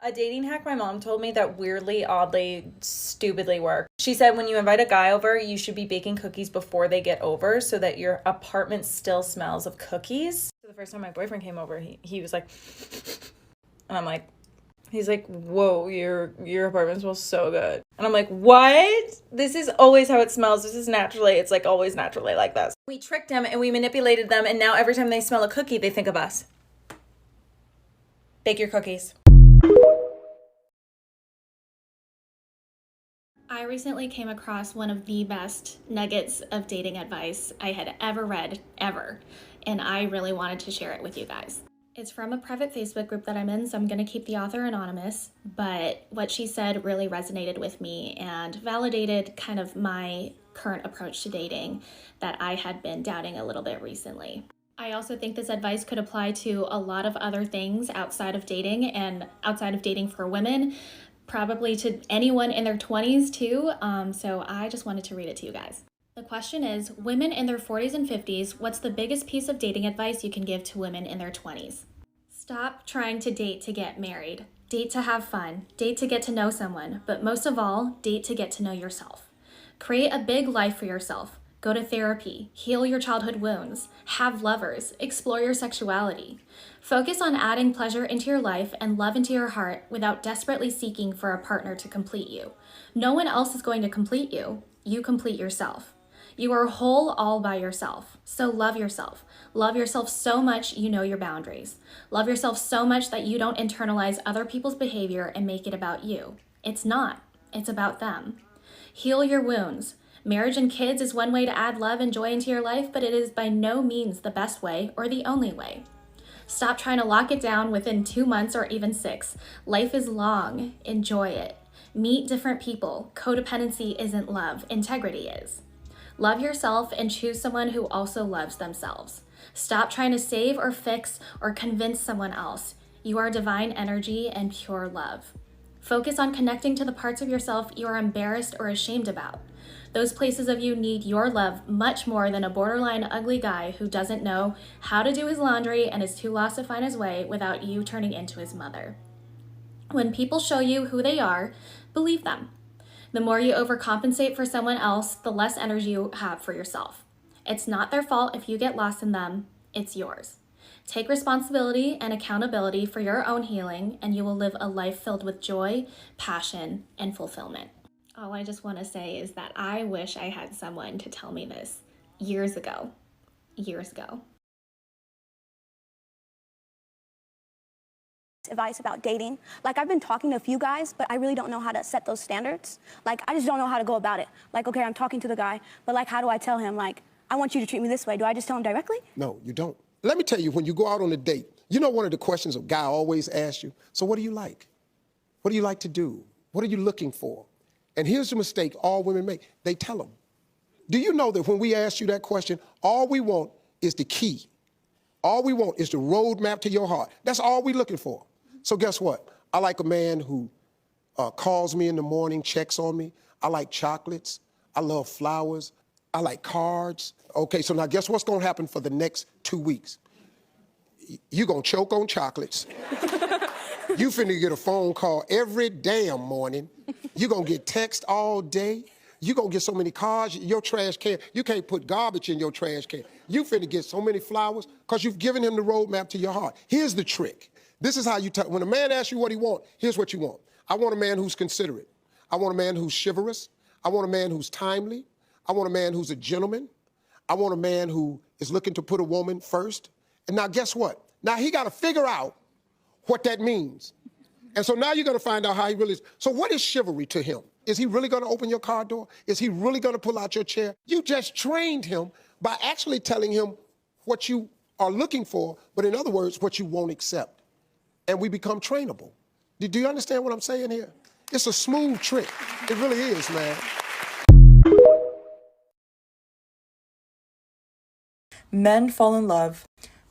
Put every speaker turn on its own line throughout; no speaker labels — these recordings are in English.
A dating hack my mom told me that weirdly, oddly, stupidly worked. She said when you invite a guy over, you should be baking cookies before they get over so that your apartment still smells of cookies. So the first time my boyfriend came over, he was like, and I'm like, he's like, whoa, your apartment smells so good. And I'm like, what? This is always how it smells. This is naturally, it's like always naturally like this. We tricked him and we manipulated them, and now every time they smell a cookie, they think of us. Bake your cookies.
I recently came across one of the best nuggets of dating advice I had ever read, ever, and I really wanted to share it with you guys. It's from a private Facebook group that I'm in, so I'm going to keep the author anonymous, but what she said really resonated with me and validated kind of my current approach to dating that I had been doubting a little bit recently. I also think this advice could apply to a lot of other things outside of dating and outside of dating for women, probably to anyone in their 20s too, so I just wanted to read it to you guys. The question is, women in their 40s and 50s, what's the biggest piece of dating advice you can give to women in their 20s? Stop trying to date to get married. Date to have fun. Date to get to know someone. But most of all, date to get to know yourself. Create a big life for yourself. Go to therapy. Heal your childhood wounds. Have lovers. Explore your sexuality. Focus on adding pleasure into your life and love into your heart without desperately seeking for a partner to complete you. No one else is going to complete you. You complete yourself. You are whole all by yourself. So love yourself. Love yourself so much you know your boundaries. Love yourself so much that you don't internalize other people's behavior and make it about you. It's not. It's about them. Heal your wounds. Marriage and kids is one way to add love and joy into your life, but it is by no means the best way or the only way. Stop trying to lock it down within 2 months or even 6. Life is long. Enjoy it. Meet different people. Codependency isn't love. Integrity is. Love yourself and choose someone who also loves themselves. Stop trying to save or fix or convince someone else. You are divine energy and pure love. Focus on connecting to the parts of yourself you are embarrassed or ashamed about. Those places of you need your love much more than a borderline ugly guy who doesn't know how to do his laundry and is too lost to find his way without you turning into his mother. When people show you who they are, believe them. The more you overcompensate for someone else, the less energy you have for yourself. It's not their fault if you get lost in them, it's yours. Take responsibility and accountability for your own healing, and you will live a life filled with joy, passion, and fulfillment. All I just want to say is that I wish I had someone to tell me this years ago. Years ago.
Advice about dating. Like, I've been talking to a few guys, but I really don't know how to set those standards. Like, I just don't know how to go about it. Like, okay, I'm talking to the guy, but like, how do I tell him, like, I want you to treat me this way? Do I just tell him directly?
No, you don't. Let me tell you, when you go out on a date, you know one of the questions a guy always asks you, so what do you like? What do you like to do? What are you looking for? And here's the mistake all women make. They tell them. Do you know that when we ask you that question, all we want is the key. All we want is the roadmap to your heart. That's all we're looking for. So guess what? I like a man who calls me in the morning, checks on me. I like chocolates. I love flowers. I like cards. Okay, so now guess what's gonna happen for the next 2 weeks? You're gonna choke on chocolates. You finna get a phone call every damn morning. You're gonna get text all day. You're gonna get so many cards, your trash can, you can't put garbage in your trash can. You finna get so many flowers because you've given him the roadmap to your heart. Here's the trick. This is how you tell, when a man asks you what he wants, here's what you want. I want a man who's considerate. I want a man who's chivalrous. I want a man who's timely. I want a man who's a gentleman. I want a man who is looking to put a woman first. And now guess what? Now he gotta figure out what that means. And so now you're gonna find out how he really is. So what is chivalry to him? Is he really gonna open your car door? Is he really gonna pull out your chair? You just trained him by actually telling him what you are looking for, but in other words, what you won't accept. And we become trainable. Do you understand what I'm saying here? It's a smooth trick. It really is, man.
Men fall in love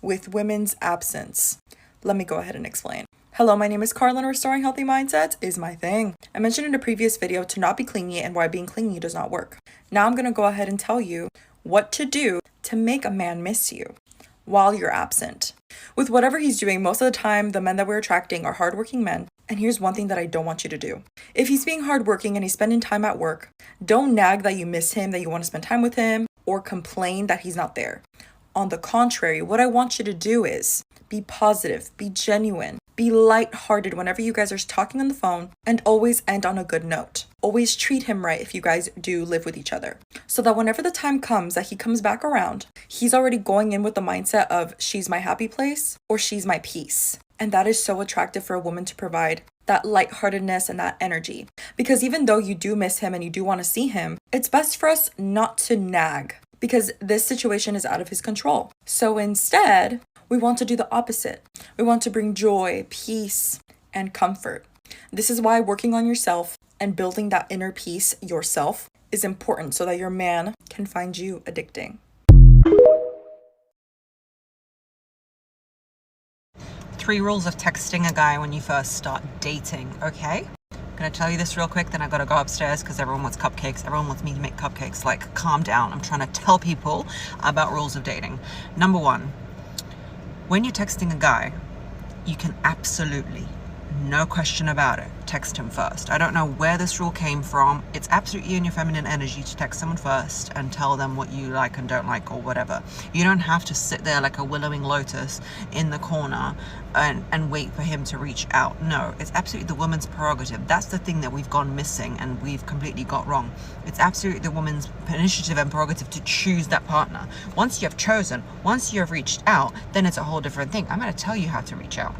with women's absence. Let me go ahead and explain. Hello, my name is Carla, and restoring healthy mindsets is my thing. I mentioned in a previous video to not be clingy and why being clingy does not work. Now I'm going to go ahead and tell you what to do to make a man miss you while you're absent. With whatever he's doing, most of the time, the men that we're attracting are hardworking men
And here's one thing that I don't want you to do. If he's being hardworking and he's spending time at work, don't nag that you miss him, that you want to spend time with him, or complain that he's not there. On the contrary, what I want you to do is be positive, be genuine, be lighthearted whenever you guys are talking on the phone, and always end on a good note. Always treat him right if you guys do live with each other, so that whenever the time comes that he comes back around, he's already going in with the mindset of she's my happy place or she's my peace. And that is so attractive for a woman to provide that lightheartedness and that energy. Because even though you do miss him and you do want to see him, it's best for us not to nag, because this situation is out of his control. So instead, we want to do the opposite. We want to bring joy, peace, and comfort. This is why working on yourself and building that inner peace yourself is important, so that your man can find you addicting.
3 rules of texting a guy when you first start dating, okay? I'm gonna tell you this real quick, then I gotta go upstairs because everyone wants cupcakes. Everyone wants me to make cupcakes. Like, calm down. I'm trying to tell people about rules of dating. Number 1, when you're texting a guy, you can absolutely, no question about it, text him first. I don't know where this rule came from. It's absolutely in your feminine energy to text someone first and tell them what you like and don't like or whatever. You don't have to sit there like a willowing lotus in the corner and wait for him to reach out. No, it's absolutely the woman's prerogative. That's the thing that we've gone missing and we've completely got wrong. It's absolutely the woman's initiative and prerogative to choose that partner. Once you have chosen, once you have reached out, then it's a whole different thing. I'm going to tell you how to reach out.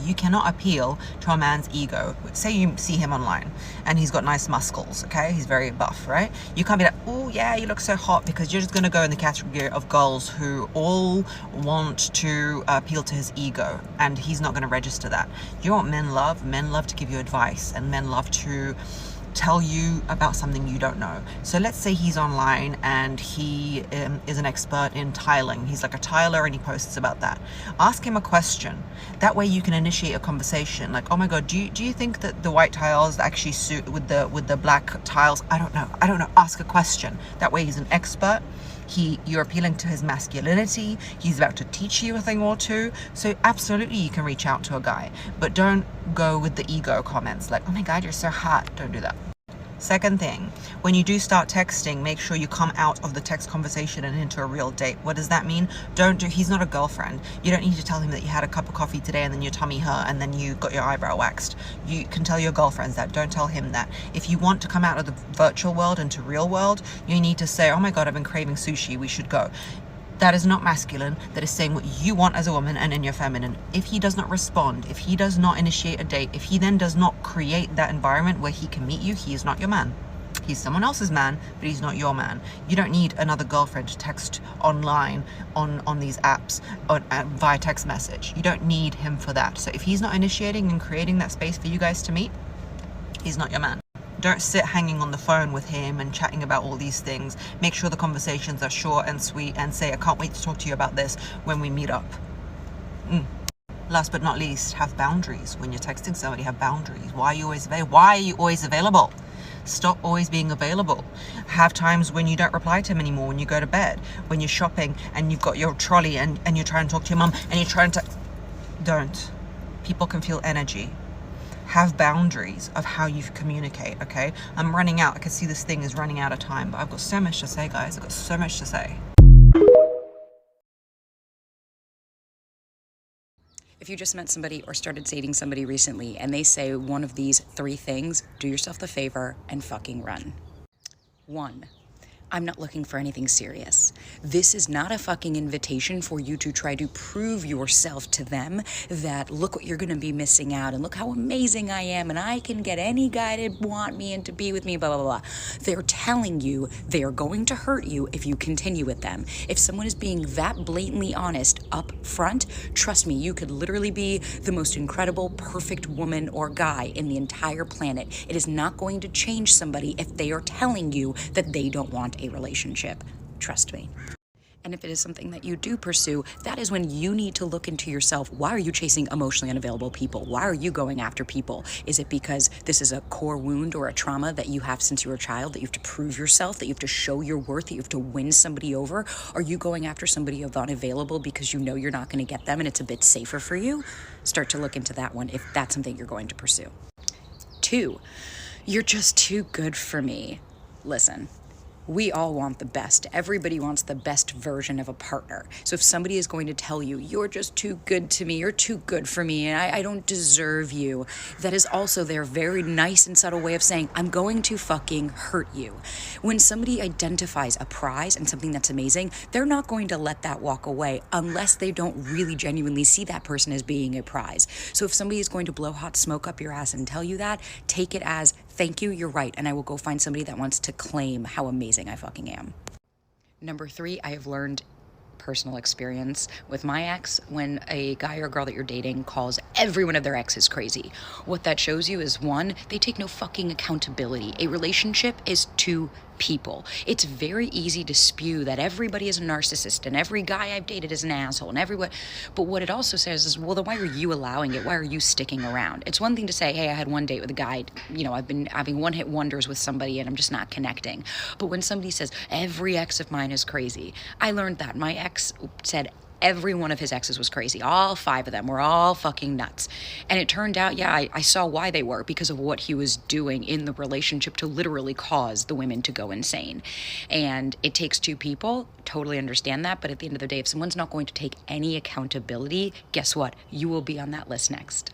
You cannot appeal to a man's ego. Say you see him online and he's got nice muscles, okay? He's very buff, right? You can't be like, oh yeah, you look so hot, because you're just gonna go in the category of girls who all want to appeal to his ego, and he's not gonna register that. You know what men love? Men love to give you advice, and men love to tell you about something you don't know. So let's say he's online and he is an expert in tiling. He's like a tiler and he posts about that. Ask him a question. That way you can initiate a conversation. Like, oh my God, do you think that the white tiles actually suit with the black tiles? I don't know. Ask a question. That way he's an expert. You're appealing to his masculinity. He's about to teach you a thing or two. So absolutely you can reach out to a guy, but don't go with the ego comments like, oh my God, you're so hot. Don't do that. Second thing, when you do start texting, make sure you come out of the text conversation and into a real date. What does that mean? He's not a girlfriend. You don't need to tell him that you had a cup of coffee today and then your tummy hurt and then you got your eyebrow waxed. You can tell your girlfriends that. Don't tell him that. If you want to come out of the virtual world into real world, you need to say, oh my God, I've been craving sushi. We should go. That is not masculine. That is saying what you want as a woman and in your feminine. If he does not respond, if he does not initiate a date, if he then does not create that environment where he can meet you, he is not your man. He's someone else's man, but he's not your man. You don't need another girlfriend to text online on these apps via text message. You don't need him for that. So if he's not initiating and creating that space for you guys to meet, he's not your man. Don't sit hanging on the phone with him and chatting about all these things. Make sure the conversations are short and sweet, and say, I can't wait to talk to you about this when we meet up. Last but not least, have boundaries. When you're texting somebody, have boundaries. Why are you always available? Stop always being available. Have times when you don't reply to him anymore, when you go to bed, when you're shopping and you've got your trolley and you're trying to talk to your mum and you're trying to... Don't. People can feel energy. Have boundaries of how you communicate, okay? I'm running out. I can see this thing is running out of time, but I've got so much to say, guys. I've got so much to say.
If you just met somebody or started dating somebody recently and they say one of these 3 things, do yourself the favor and fucking run. 1, I'm not looking for anything serious. This is not a fucking invitation for you to try to prove yourself to them that look what you're gonna be missing out and look how amazing I am and I can get any guy to want me and to be with me, blah, blah, blah. They're telling you they are going to hurt you if you continue with them. If someone is being that blatantly honest up front, trust me, you could literally be the most incredible, perfect woman or guy in the entire planet. It is not going to change somebody if they are telling you that they don't want a relationship. Trust me. And if it is something that you do pursue, that is when you need to look into yourself. Why are you chasing emotionally unavailable people? Why are you going after people? Is it because this is a core wound or a trauma that you have since you were a child, that you have to prove yourself, that you have to show your worth, that you have to win somebody over? Are you going after somebody of unavailable because you know you're not going to get them and it's a bit safer for you? Start to look into that one if that's something you're going to pursue. 2, you're just too good for me. Listen. We all want the best. Everybody wants the best version of a partner. So if somebody is going to tell you, you're just too good to me, you're too good for me, and I don't deserve you, that is also their very nice and subtle way of saying, I'm going to fucking hurt you. When somebody identifies a prize and something that's amazing, they're not going to let that walk away unless they don't really genuinely see that person as being a prize. So if somebody is going to blow hot smoke up your ass and tell you that, take it as, thank you, you're right, and I will go find somebody that wants to claim how amazing I fucking am. Number 3, I have learned personal experience with my ex. When a guy or girl that you're dating calls every one of their exes crazy, what that shows you is, 1, they take no fucking accountability. A relationship is 2 people. It's very easy to spew that everybody is a narcissist and every guy I've dated is an asshole and everyone, but what it also says is, well, then why are you allowing it? Why are you sticking around? It's one thing to say, hey, I had one date with a guy, I've been having one-hit wonders with somebody and I'm just not connecting. But when somebody says every ex of mine is crazy, I learned that my ex said every one of his exes was crazy. All 5 of them were all fucking nuts. And it turned out, I saw why they were, because of what he was doing in the relationship to literally cause the women to go insane. And it takes 2 people, totally understand that. But at the end of the day, if someone's not going to take any accountability, guess what? You will be on that list next.